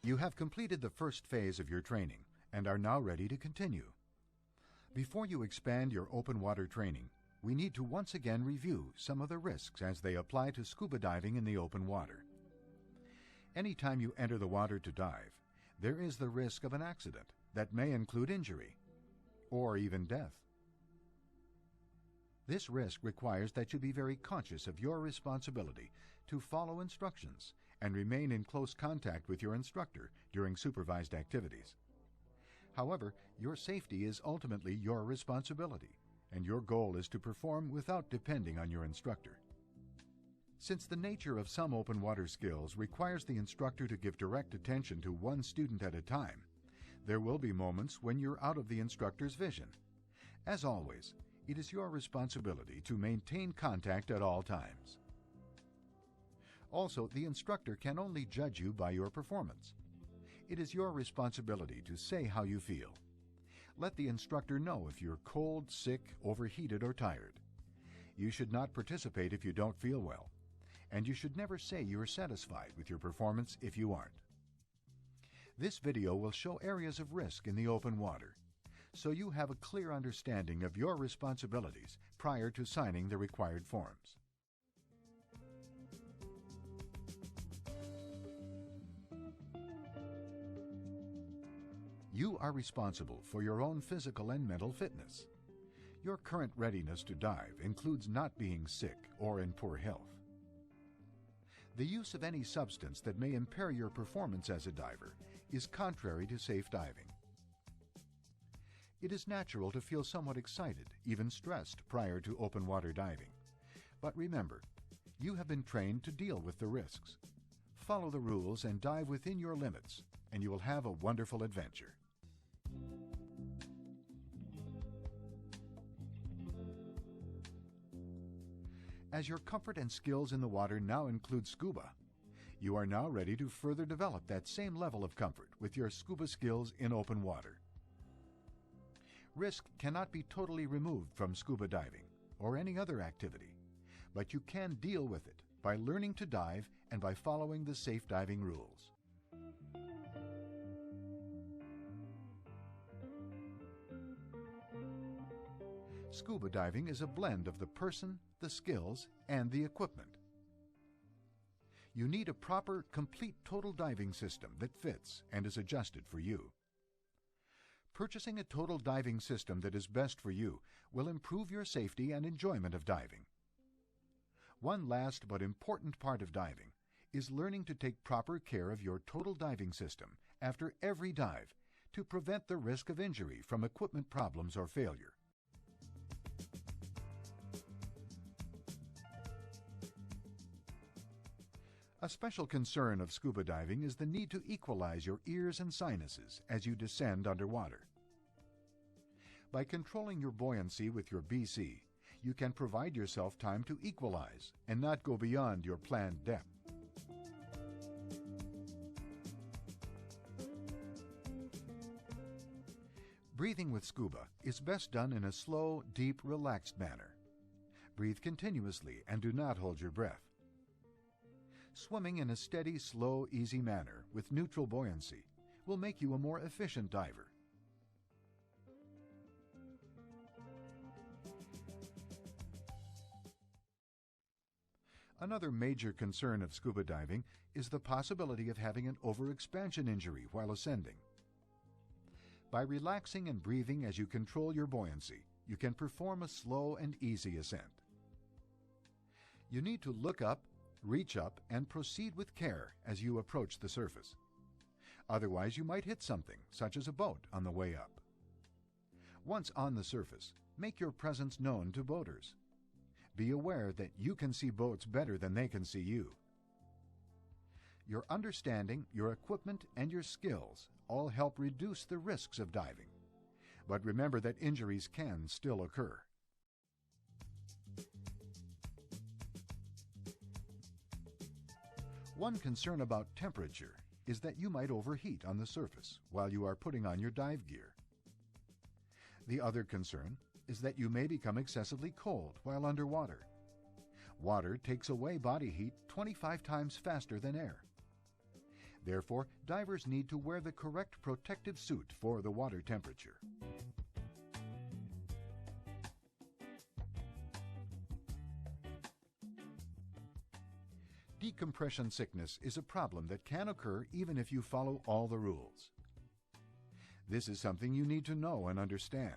You have completed the first phase of your training and are now ready to continue. Before you expand your open water training, we need to once again review some of the risks as they apply to scuba diving in the open water. Anytime you enter the water to dive, there is the risk of an accident that may include injury or even death. This risk requires that you be very conscious of your responsibility to follow instructions and remain in close contact with your instructor during supervised activities. However, your safety is ultimately your responsibility, and your goal is to perform without depending on your instructor. Since the nature of some open water skills requires the instructor to give direct attention to one student at a time, there will be moments when you're out of the instructor's vision. As always, it is your responsibility to maintain contact at all times. Also, the instructor can only judge you by your performance. It is your responsibility to say how you feel. Let the instructor know if you're cold, sick, overheated, or tired. You should not participate if you don't feel well, and you should never say you are satisfied with your performance if you aren't. This video will show areas of risk in the open water, so you have a clear understanding of your responsibilities prior to signing the required forms. You are responsible for your own physical and mental fitness. Your current readiness to dive includes not being sick or in poor health. The use of any substance that may impair your performance as a diver is contrary to safe diving. It is natural to feel somewhat excited, even stressed, prior to open water diving. But remember, you have been trained to deal with the risks. Follow the rules and dive within your limits, and you will have a wonderful adventure. As your comfort and skills in the water now include scuba, you are now ready to further develop that same level of comfort with your scuba skills in open water. Risk cannot be totally removed from scuba diving or any other activity, but you can deal with it by learning to dive and by following the safe diving rules. Scuba diving is a blend of the person, the skills, and the equipment. You need a proper, complete total diving system that fits and is adjusted for you. Purchasing a total diving system that is best for you will improve your safety and enjoyment of diving. One last but important part of diving is learning to take proper care of your total diving system after every dive to prevent the risk of injury from equipment problems or failure. A special concern of scuba diving is the need to equalize your ears and sinuses as you descend underwater. By controlling your buoyancy with your BC, you can provide yourself time to equalize and not go beyond your planned depth. Breathing with scuba is best done in a slow, deep, relaxed manner. Breathe continuously and do not hold your breath. Swimming in a steady, slow, easy manner with neutral buoyancy will make you a more efficient diver. Another major concern of scuba diving is the possibility of having an overexpansion injury while ascending. By relaxing and breathing as you control your buoyancy, you can perform a slow and easy ascent. You need to look up, reach up, and proceed with care as you approach the surface. Otherwise, you might hit something, such as a boat, on the way up. Once on the surface, make your presence known to boaters. Be aware that you can see boats better than they can see you. Your understanding, your equipment, and your skills all help reduce the risks of diving. But remember that injuries can still occur. One concern about temperature is that you might overheat on the surface while you are putting on your dive gear. The other concern is that you may become excessively cold while underwater. Water takes away body heat 25 times faster than air. Therefore, divers need to wear the correct protective suit for the water temperature. Decompression sickness is a problem that can occur even if you follow all the rules. This is something you need to know and understand.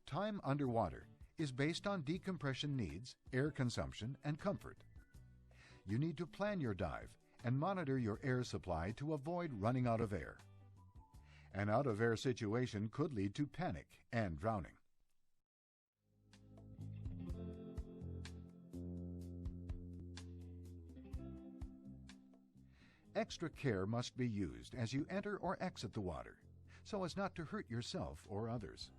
Time underwater is based on decompression needs, air consumption, and comfort. You need to plan your dive and monitor your air supply to avoid running out of air. An out-of-air situation could lead to panic and drowning. Extra care must be used as you enter or exit the water, so as not to hurt yourself or others.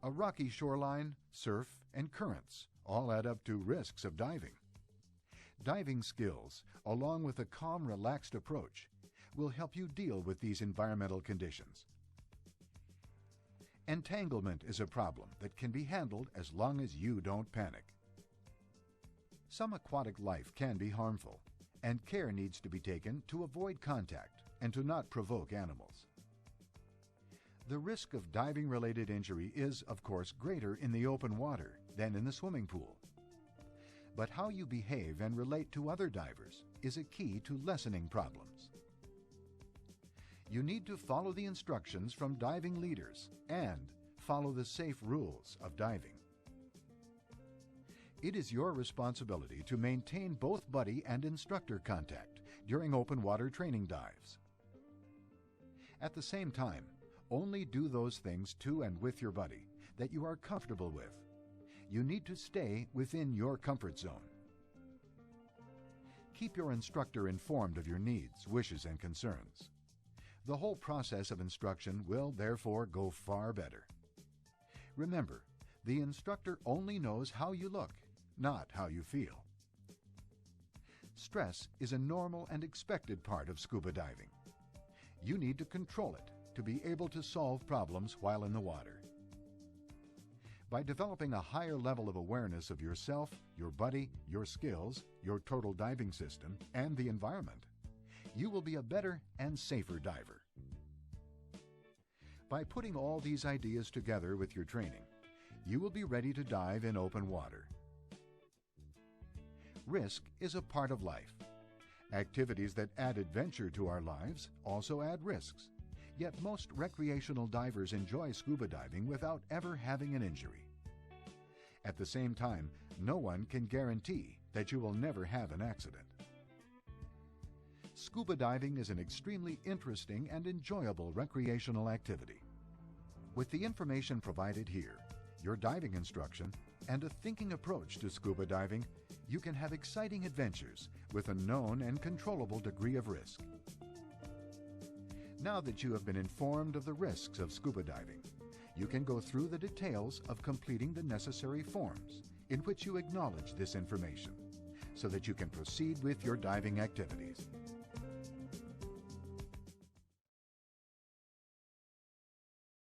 A rocky shoreline, surf, and currents all add up to risks of diving. Diving skills, along with a calm, relaxed approach, will help you deal with these environmental conditions. Entanglement is a problem that can be handled as long as you don't panic. Some aquatic life can be harmful, and care needs to be taken to avoid contact and to not provoke animals. The risk of diving-related injury is, of course, greater in the open water than in the swimming pool. But how you behave and relate to other divers is a key to lessening problems. You need to follow the instructions from diving leaders and follow the safe rules of diving. It is your responsibility to maintain both buddy and instructor contact during open water training dives. At the same time, only do those things to and with your buddy that you are comfortable with. You need to stay within your comfort zone. Keep your instructor informed of your needs, wishes, and concerns. The whole process of instruction will therefore go far better. Remember, the instructor only knows how you look, not how you feel. Stress is a normal and expected part of scuba diving. You need to control it to be able to solve problems while in the water. By developing a higher level of awareness of yourself, your buddy, your skills, your total diving system, and the environment, you will be a better and safer diver. By putting all these ideas together with your training, you will be ready to dive in open water. Risk is a part of life. Activities that add adventure to our lives also add risks. Yet most recreational divers enjoy scuba diving without ever having an injury. At the same time, no one can guarantee that you will never have an accident. Scuba diving is an extremely interesting and enjoyable recreational activity. With the information provided here, your diving instruction, and a thinking approach to scuba diving, you can have exciting adventures with a known and controllable degree of risk. Now that you have been informed of the risks of scuba diving, you can go through the details of completing the necessary forms in which you acknowledge this information so that you can proceed with your diving activities.